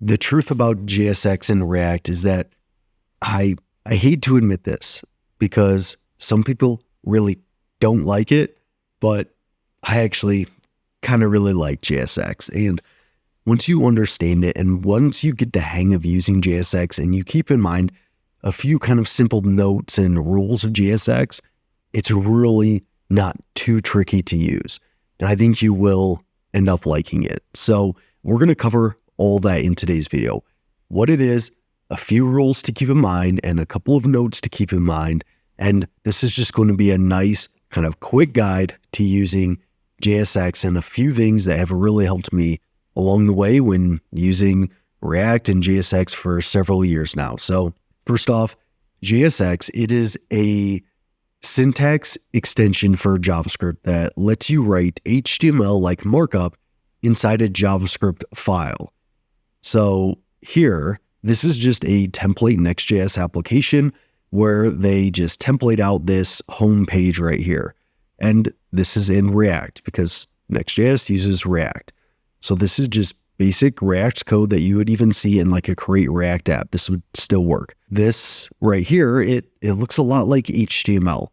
The truth about JSX and React is that I hate to admit this because some people really don't like it, but I actually kind of really like JSX. And once you understand it and once you get the hang of using JSX and you keep in mind a few kind of simple notes and rules of JSX, it's really not too tricky to use. And I think you will end up liking it. So we're going to cover all that in today's video. What it is, a few rules to keep in mind, and a couple of notes to keep in mind. And this is just going to be a nice kind of quick guide to using JSX and a few things that have really helped me along the way when using React and JSX for several years now. So first off, JSX, it is a syntax extension for JavaScript that lets you write HTML-like markup inside a JavaScript file. So here, this is just a template Next.js application where they just template out this home page right here. And this is in React because Next.js uses React. So this is just basic React code that you would even see in like a Create React app. This would still work. This right here, it looks a lot like HTML,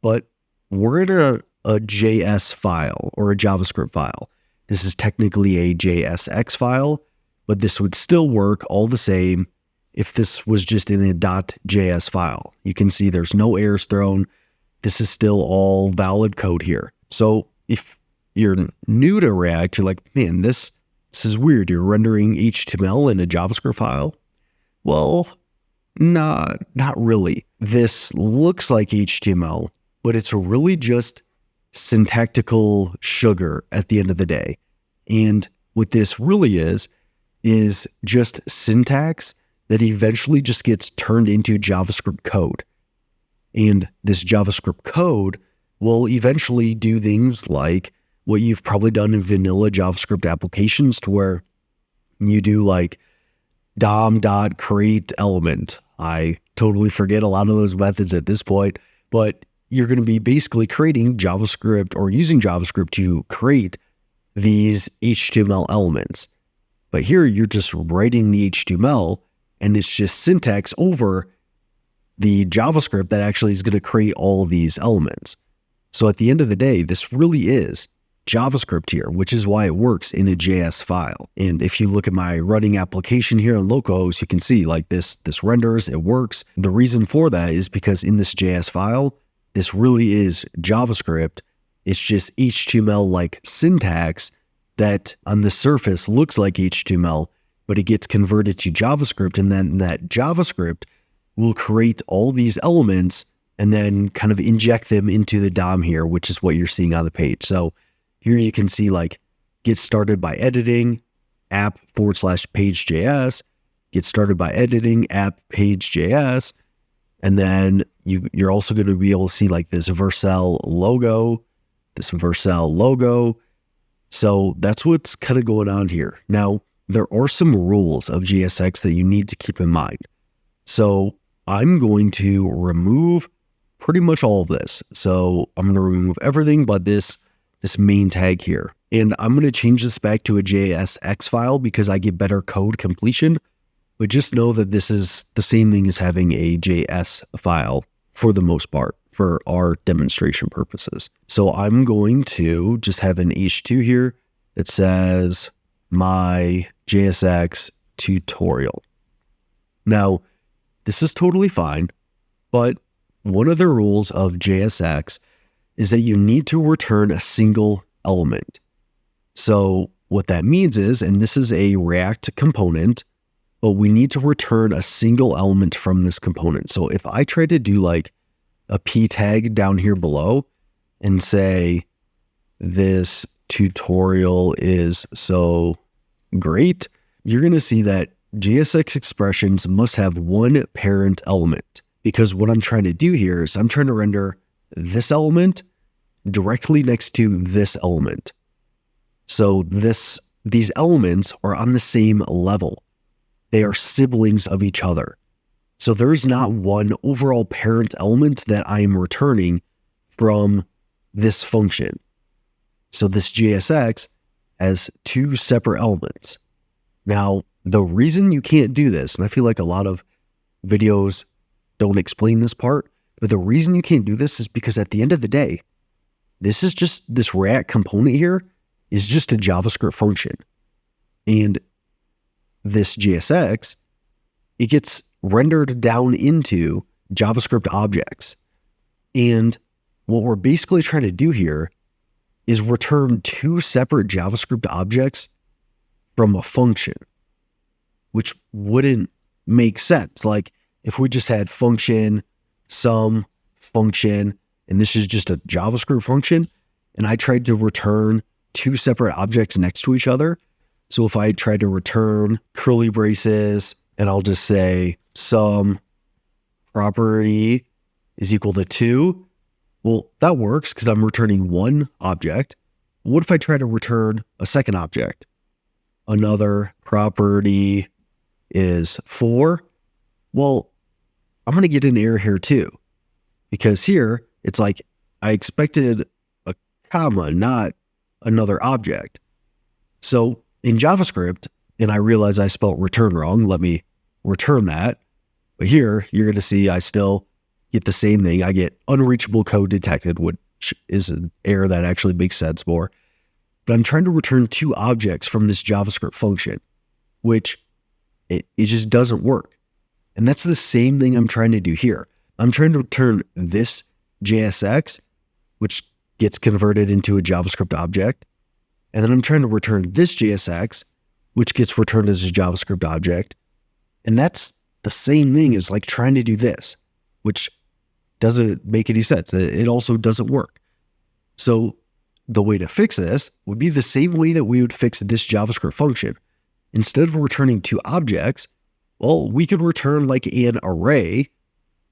but we're in a JS file or a JavaScript file. This is technically a JSX file, but this would still work all the same if this was just in a .js file. You can see there's no errors thrown. This is still all valid code here. So if you're new to React, you're like, man, this is weird. You're rendering HTML in a JavaScript file. Well, not really. This looks like HTML, but it's really just syntactical sugar at the end of the day. And what this really is just syntax that eventually just gets turned into JavaScript code. And this JavaScript code will eventually do things like what you've probably done in vanilla JavaScript applications to where you do like dom.create element. I totally forget a lot of those methods at this point, but you're going to be basically creating JavaScript or using JavaScript to create these HTML elements. But here you're just writing the HTML and it's just syntax over the JavaScript that actually is going to create all of these elements. So at the end of the day, this really is JavaScript here, which is why it works in a JS file. And if you look at my running application here on localhost, you can see like this renders, it works. The reason for that is because in this JS file, this really is JavaScript. It's just HTML-like syntax that on the surface looks like HTML, but it gets converted to JavaScript, and then that JavaScript will create all these elements and then kind of inject them into the DOM here, which is what you're seeing on the page. So here you can see like get started by editing app/page.js, get started by editing app page.js, and then you're also going to be able to see like this Vercel logo. So that's what's kind of going on here. Now, there are some rules of JSX that you need to keep in mind. So I'm going to remove pretty much all of this. So I'm going to remove everything but this main tag here. And I'm going to change this back to a JSX file because I get better code completion. But just know that this is the same thing as having a JS file for the most part for our demonstration purposes. So I'm going to just have an H2 here that says my JSX tutorial. Now, this is totally fine, but one of the rules of JSX is that you need to return a single element. So what that means is, and this is a React component, but we need to return a single element from this component. So if I try to do like a p tag down here below and say, this tutorial is so great, you're going to see that JSX expressions must have one parent element, because what I'm trying to do here is I'm trying to render this element directly next to this element. So these elements are on the same level. They are siblings of each other. So there's not one overall parent element that I am returning from this function. So this JSX has two separate elements. Now, The reason you can't do this, and I feel like a lot of videos don't explain this part, but the reason you can't do this is because at the end of the day, this React component here is just a JavaScript function. And this JSX, it gets rendered down into JavaScript objects. And what we're basically trying to do here is return two separate JavaScript objects from a function, which wouldn't make sense. Like if we just had function, sum, function, and this is just a JavaScript function, and I tried to return two separate objects next to each other. So if I tried to return curly braces, and I'll just say sum property is equal to 2, well, that works because I'm returning one object. What if I try to return a second object? Another property is 4. Well, I'm going to get an error here too, because here it's like I expected a comma, not another object. So in JavaScript, and I realize I spelled return wrong, let me return that. But here you're going to see I still get the same thing. I get unreachable code detected, which is an error that actually makes sense more. But I'm trying to return two objects from this JavaScript function, which it just doesn't work. And that's the same thing I'm trying to do here. I'm trying to return this JSX, which gets converted into a JavaScript object. And then I'm trying to return this JSX, which gets returned as a JavaScript object. And that's the same thing as like trying to do this, which doesn't make any sense. It also doesn't work. So the way to fix this would be the same way that we would fix this JavaScript function. Instead of returning two objects, well, we could return like an array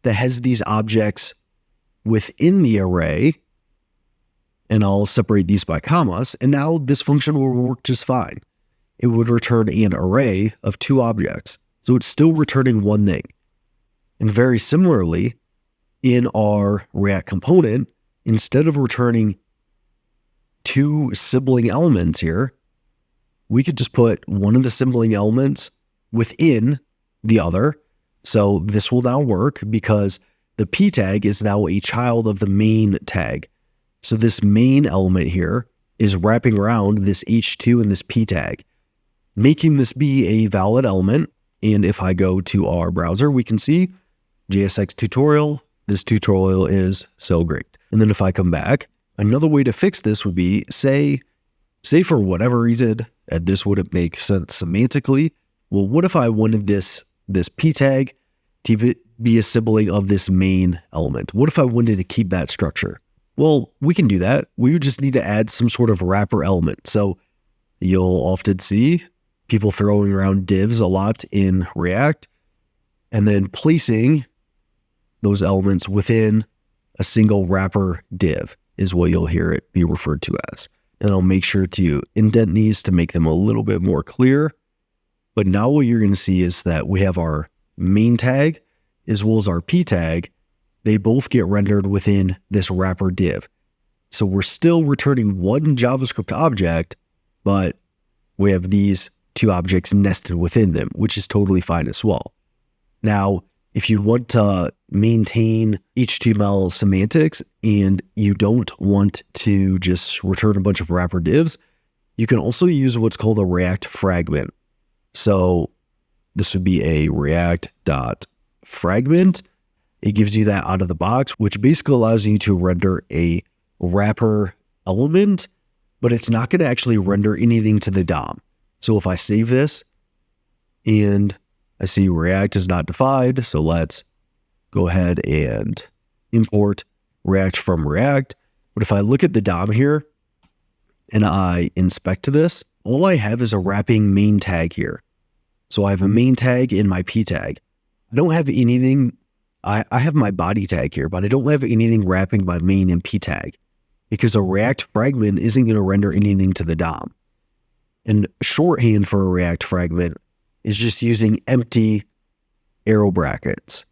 that has these objects within the array, and I'll separate these by commas, and now this function will work just fine. It would return an array of two objects, so it's still returning one thing. And very similarly, in our React component, instead of returning two sibling elements here, we could just put one of the sibling elements within the other. So this will now work because the p tag is now a child of the main tag. So this main element here is wrapping around this h2 and this p tag, making this be a valid element. And if I go to our browser, we can see JSX tutorial. This tutorial is so great. And then if I come back, another way to fix this would be say for whatever reason, and this wouldn't make sense semantically, well, what if I wanted this p tag to be a sibling of this main element? What if I wanted to keep that structure? Well, we can do that. We would just need to add some sort of wrapper element. So you'll often see people throwing around divs a lot in React and then placing those elements within a single wrapper div is what you'll hear it be referred to as. And I'll make sure to indent these to make them a little bit more clear. But now what you're going to see is that we have our main tag as well as our p tag. They both get rendered within this wrapper div. So we're still returning one JavaScript object, but we have these two objects nested within them, which is totally fine as well. Now, if you want to maintain HTML semantics and you don't want to just return a bunch of wrapper divs, you can also use what's called a React fragment. So this would be a React.fragment. It gives you that out of the box, which basically allows you to render a wrapper element, but it's not going to actually render anything to the DOM. So if I save this and I see React is not defined, so let's go ahead and import React from React. But if I look at the DOM here and I inspect this, all I have is a wrapping main tag here. So I have a main tag in my p tag. I don't have anything. I have my body tag here, but I don't have anything wrapping my main and p tag because a React fragment isn't going to render anything to the DOM. And shorthand for a React fragment is just using empty arrow brackets.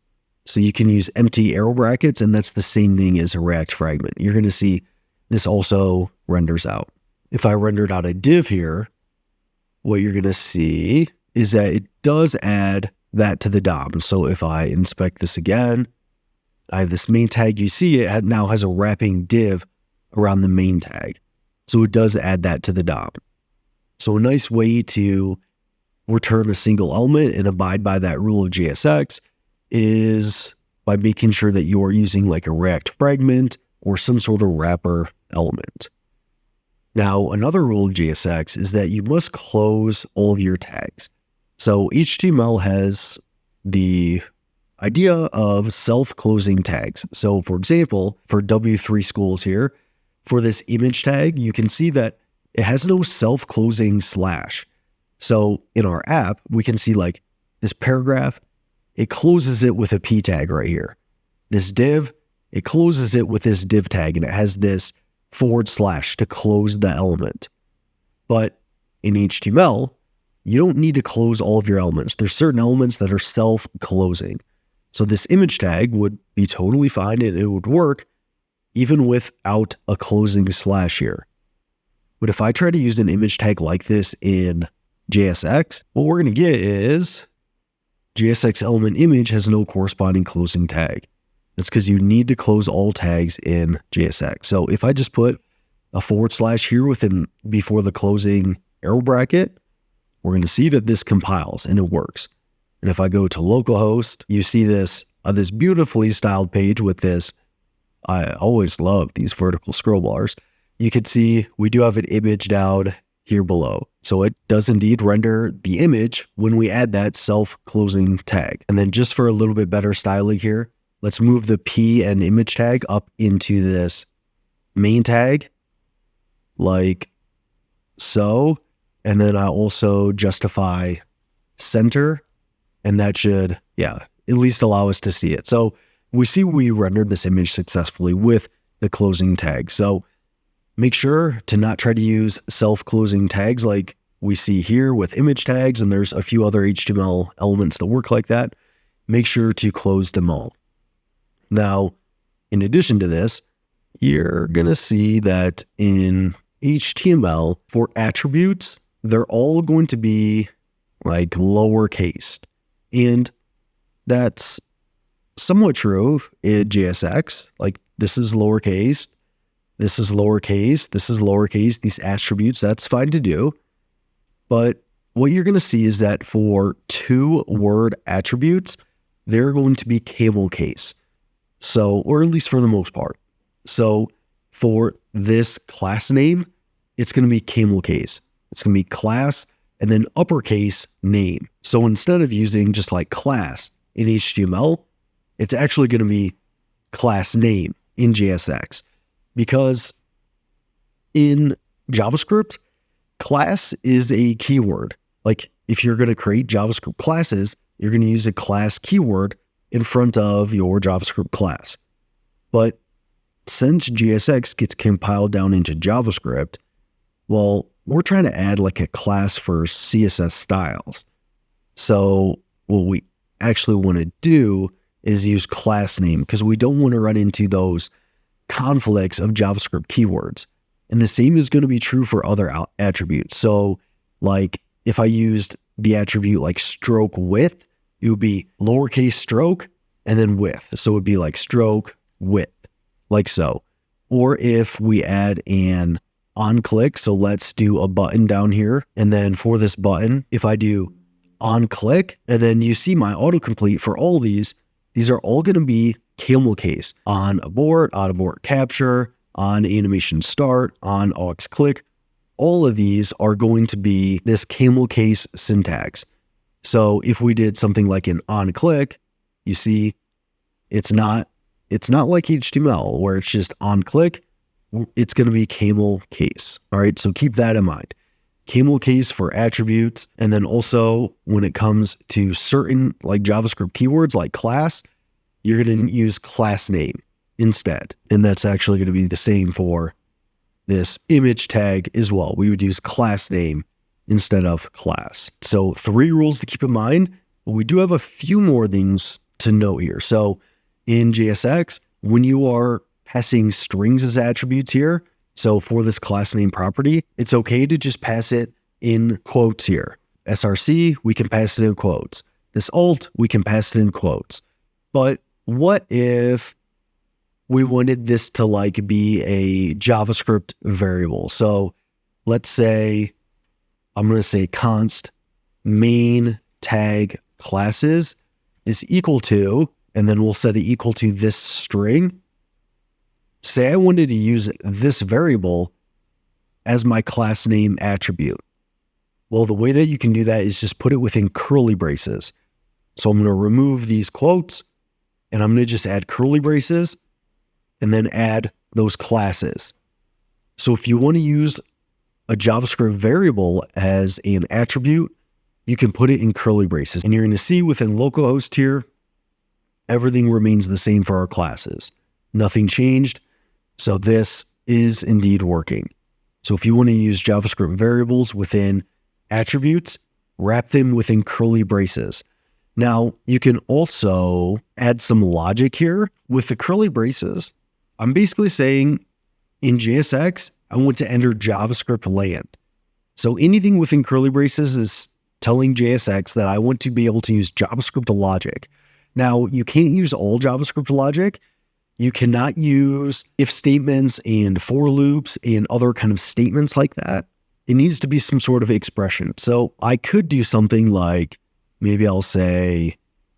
So you can use empty arrow brackets, and that's the same thing as a React fragment. You're going to see this also renders out. If I rendered out a div here, what you're going to see is that it does add that to the DOM. So if I inspect this again, I have this main tag. You see it now has a wrapping div around the main tag. So it does add that to the DOM. So a nice way to return a single element and abide by that rule of JSX is by making sure that you are using like a React fragment or some sort of wrapper element. Now, another rule of JSX is that you must close all of your tags. So HTML has the idea of self-closing tags. So for example, for W3 schools here, for this image tag, you can see that it has no self-closing slash. So in our app, we can see like this paragraph, it closes it with a p tag right here. This div, it closes it with this div tag, and it has this / to close the element. But in HTML, you don't need to close all of your elements. There's certain elements that are self-closing. So this image tag would be totally fine and it would work even without a closing slash here. But if I try to use an image tag like this in JSX, what we're going to get is JSX element image has no corresponding closing tag. That's because you need to close all tags in JSX. So if I just put a / here before the closing arrow bracket, we're going to see that this compiles and it works. And if I go to localhost, you see this this beautifully styled page with this. I always love these vertical scroll bars. You can see we do have an image down here below. So it does indeed render the image when we add that self-closing tag. And then just for a little bit better styling here, let's move the P and image tag up into this main tag like so. And then I also justify center, and that should, at least allow us to see it. So we see we rendered this image successfully with the closing tag. So make sure to not try to use self-closing tags like we see here with image tags, and there's a few other HTML elements that work like that. Make sure to close them all. Now, in addition to this, you're going to see that in HTML for attributes, they're all going to be like lowercase. And that's somewhat true in JSX. Like this is lowercase, this is lowercase, this is lowercase, these attributes, that's fine to do. But what you're going to see is that for 2-word attributes, they're going to be CamelCase. So, or at least for the most part. So for this class name, it's going to be CamelCase. It's going to be class and then uppercase name. So instead of using just like class in HTML, it's actually going to be class name in JSX. Because in JavaScript, class is a keyword. Like if you're going to create JavaScript classes, you're going to use a class keyword in front of your JavaScript class. But since JSX gets compiled down into JavaScript, well, we're trying to add like a class for CSS styles. So what we actually want to do is use class name because we don't want to run into those conflicts of JavaScript keywords. And the same is going to be true for other attributes. So like if I used the attribute like stroke width, it would be lowercase stroke and then width. So it would be like stroke width, like so. Or if we add an on click, so let's do a button down here. And then for this button, if I do on click, and then you see my autocomplete for all these are all going to be CamelCase on abort capture, on animation start, on aux click. All of these are going to be this CamelCase syntax. So if we did something like an on click, you see it's not like HTML where it's just on click. It's going to be CamelCase. All right. So keep that in mind. CamelCase for attributes. And then also when it comes to certain like JavaScript keywords like class, you're going to use class name instead. And that's actually going to be the same for this image tag as well. We would use class name instead of class. So 3 rules to keep in mind, but we do have a few more things to note here. So in JSX, when you are passing strings as attributes here, so for this class name property, it's okay to just pass it in quotes here. src, we can pass it in quotes. This alt, we can pass it in quotes. But what if we wanted this to like be a JavaScript variable? So let's say, I'm going to say const main tag classes is equal to, and then we'll set it equal to this string. Say I wanted to use this variable as my class name attribute. Well, the way that you can do that is just put it within curly braces. So I'm going to remove these quotes, and I'm going to just add curly braces, and then add those classes. So if you want to use a JavaScript variable as an attribute, you can put it in curly braces. And you're going to see within localhost here, everything remains the same for our classes. Nothing changed. So this is indeed working. So if you want to use JavaScript variables within attributes, wrap them within curly braces. Now, you can also add some logic here. With the curly braces, I'm basically saying in JSX, I want to enter JavaScript land. So anything within curly braces is telling JSX that I want to be able to use JavaScript logic. Now, you can't use all JavaScript logic. You cannot use if statements and for loops and other kind of statements like that. It needs to be some sort of expression. So I could do something like, maybe I'll say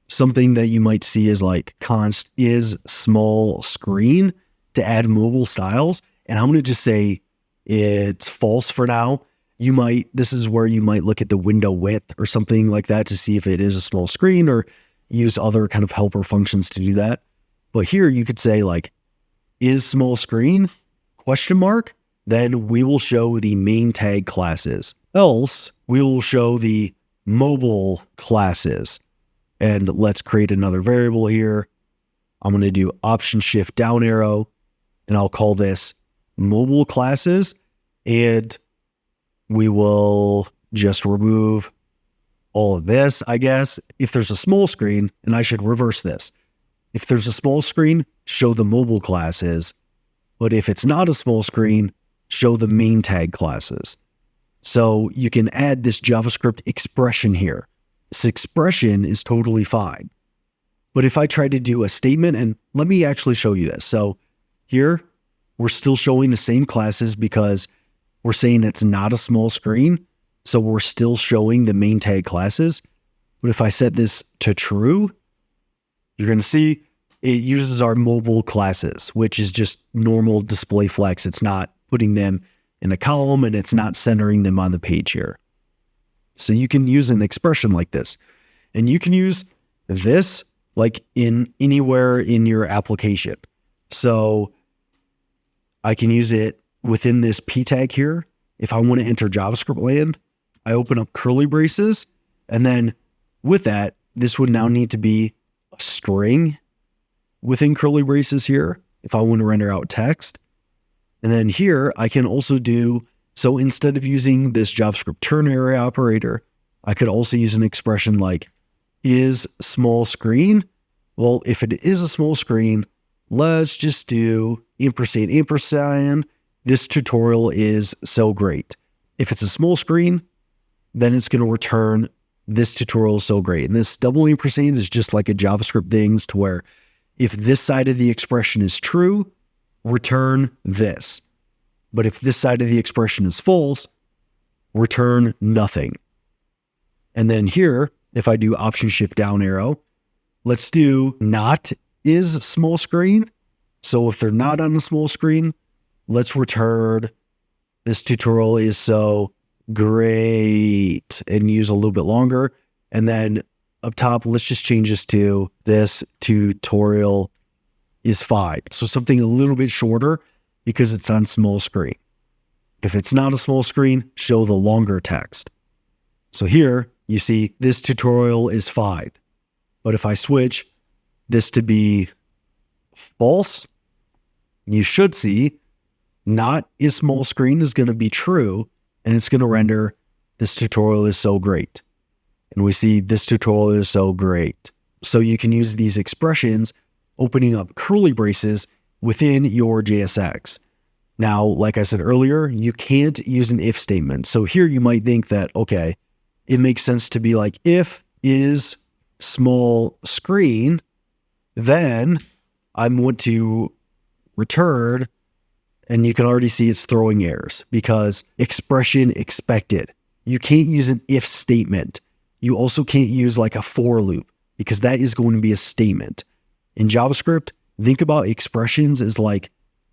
something that you might see as like const is small screen to add mobile styles. And I'm going to just say it's false for now. This is where you might look at the window width or something like that to see if it is a small screen, or use other kind of helper functions to do that. But here you could say like, is small screen question mark, then we will show the main tag classes. Else we will show the mobile classes. And let's create another variable here. I'm going to do option shift down arrow, and I'll call this mobile classes. And we will just remove all of this, I guess. If there's a small screen, and I should reverse this. If there's a small screen, show the mobile classes. But if it's not a small screen, show the main tag classes. So you can add this JavaScript expression here. This expression is totally fine. But if I try to do a statement, and let me actually show you this. So here, we're still showing the same classes because we're saying it's not a small screen. So we're still showing the main tag classes. But if I set this to true, you're going to see it uses our mobile classes, which is just normal display flex. It's not putting them in a column, and it's not centering them on the page here. So you can use an expression like this, and you can use this like in anywhere in your application. So I can use it within this p tag here. If I want to enter JavaScript land, I open up curly braces, and then with that, this would now need to be a string within curly braces here if I want to render out text. And then here I can also do, so instead of using this JavaScript ternary operator, I could also use an expression like is small screen. Well, if it is a small screen, let's just do ampersand. This tutorial is so great. If it's a small screen, then it's going to return this tutorial is so great. And this double ampersand is just like a JavaScript things to where if this side of the expression is true, return this. But if this side of the expression is false, return nothing. And then here, if I do option shift down arrow, let's do not is small screen. So if they're not on a small screen, let's return this tutorial is so great and use a little bit longer. And then up top, let's just change this to this tutorial is fine. So something a little bit shorter because it's on small screen. If it's not a small screen, show the longer text. So here you see this tutorial is fine. But if I switch this to be false, you should see not is small screen is going to be true, and it's going to render this tutorial is so great. And we see this tutorial is so great. So you can use these expressions opening up curly braces within your JSX. Now, like I said earlier, you can't use an if statement. So here you might think that, okay, it makes sense to be like, if is small screen, then I want to return, and you can already see it's throwing errors because expression expected. You can't use an if statement. You also can't use like a for loop because that is going to be a statement. In JavaScript, think about expressions as like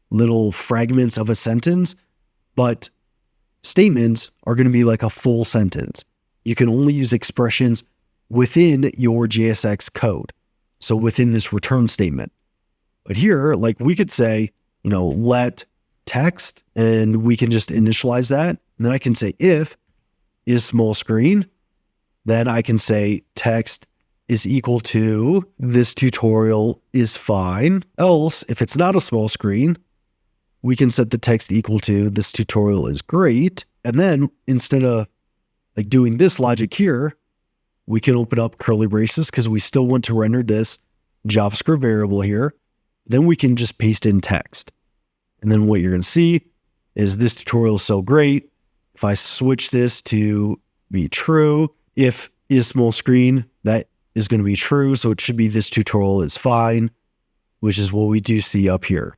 little fragments of a sentence, but statements are going to be like a full sentence. You can only use expressions within your JSX code. So within this return statement. But here, like we could say, let text, and we can just initialize that. And then I can say if is small screen. Then I can say text is equal to this tutorial is fine. Else, if it's not a small screen, we can set the text equal to this tutorial is great. And then instead of like doing this logic here, we can open up curly braces because we still want to render this JavaScript variable here. Then we can just paste in text. And then what you're going to see is this tutorial is so great. If I switch this to be true, if is small screen, that is going to be true. So it should be this tutorial is fine, which is what we do see up here.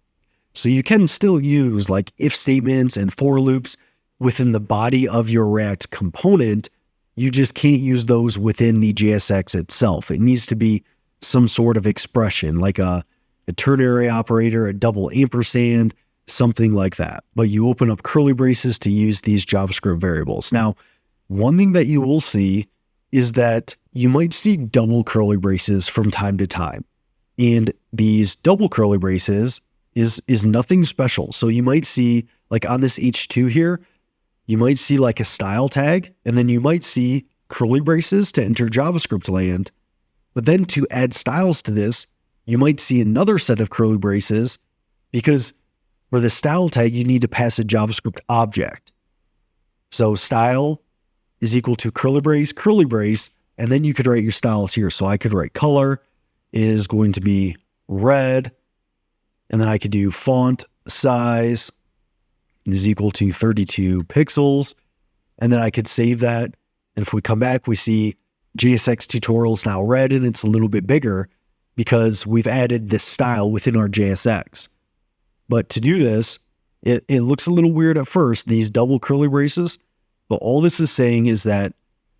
So you can still use like if statements and for loops within the body of your React component. You just can't use those within the JSX itself. It needs to be some sort of expression like a ternary operator, a double ampersand, something like that. But you open up curly braces to use these JavaScript variables. Now, one thing that you will see is that you might see double curly braces from time to time. And these double curly braces is nothing special. So you might see like on this H2 here, you might see like a style tag, and then you might see curly braces to enter JavaScript land. But then to add styles to this, you might see another set of curly braces because for the style tag, you need to pass a JavaScript object. So style is equal to curly brace, and then you could write your styles here. So I could write color is going to be red, and then I could do font size is equal to 32 pixels, and then I could save that. And if we come back, we see JSX tutorials now red, and it's a little bit bigger because we've added this style within our JSX. But to do this, it looks a little weird at first, these double curly braces, but all this is saying is that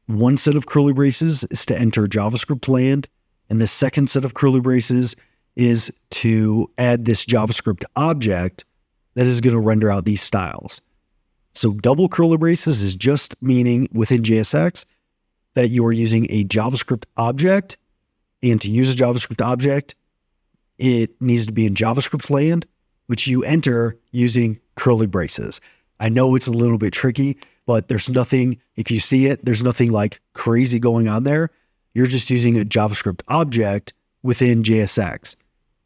one set of curly braces is to enter JavaScript land, and the second set of curly braces is to add this JavaScript object that is going to render out these styles. So double curly braces is just meaning within JSX that you are using a JavaScript object, and to use a JavaScript object, it needs to be in JavaScript land, which you enter using curly braces. I know it's a little bit tricky, but there's nothing, if you see it, there's nothing like crazy going on there. You're just using a JavaScript object within JSX.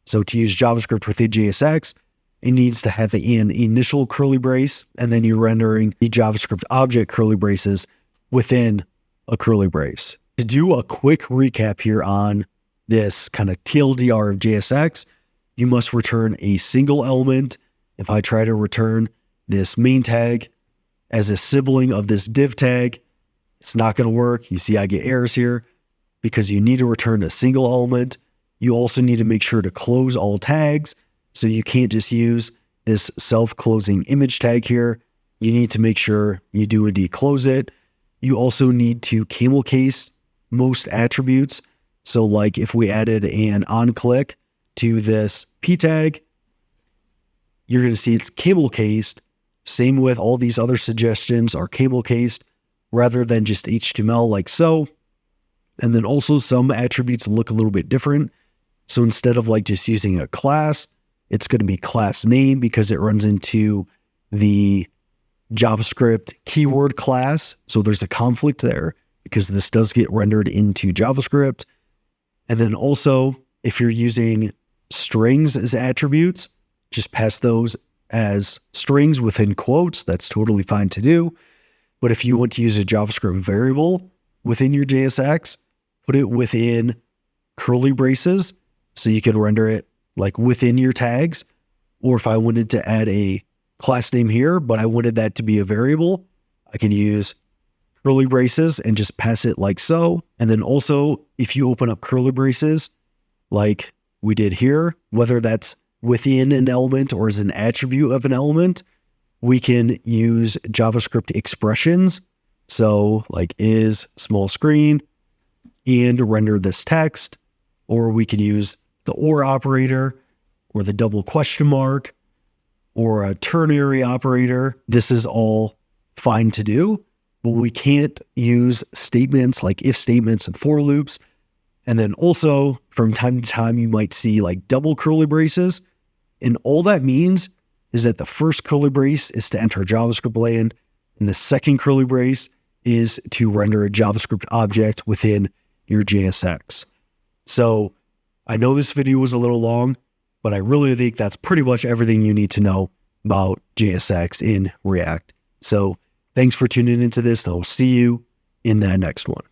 So to use JavaScript within JSX, it needs to have an initial curly brace, and then you're rendering the JavaScript object curly braces within a curly brace. To do a quick recap here on this kind of TLDR of JSX, you must return a single element. If I try to return this main tag as a sibling of this div tag, it's not going to work. You see I get errors here because you need to return a single element. You also need to make sure to close all tags. So you can't just use this self-closing image tag here. You need to make sure you do indeed close it. You also need to CamelCase most attributes. So like if we added an onClick to this p tag, you're going to see it's CamelCased. Same with all these other suggestions are CamelCased rather than just HTML like so. And then also some attributes look a little bit different. So instead of like just using a class, it's going to be class name because it runs into the JavaScript keyword class. So there's a conflict there because this does get rendered into JavaScript. And then also, if you're using strings as attributes, just pass those as strings within quotes. That's totally fine to do. But if you want to use a JavaScript variable within your JSX, put it within curly braces so you can render it like within your tags. Or if I wanted to add a class name here, but I wanted that to be a variable, I can use curly braces and just pass it like so. And then also, if you open up curly braces like we did here, whether that's within an element or as an attribute of an element, we can use JavaScript expressions. So like is small screen and render this text, or we can use the or operator or the double question mark or a ternary operator. This is all fine to do, but we can't use statements like if statements and for loops. And then also from time to time, you might see like double curly braces. And all that means is that the first curly brace is to enter JavaScript land, and the second curly brace is to render a JavaScript object within your JSX. So I know this video was a little long, but I really think that's pretty much everything you need to know about JSX in React. So thanks for tuning into this, and I'll see you in that next one.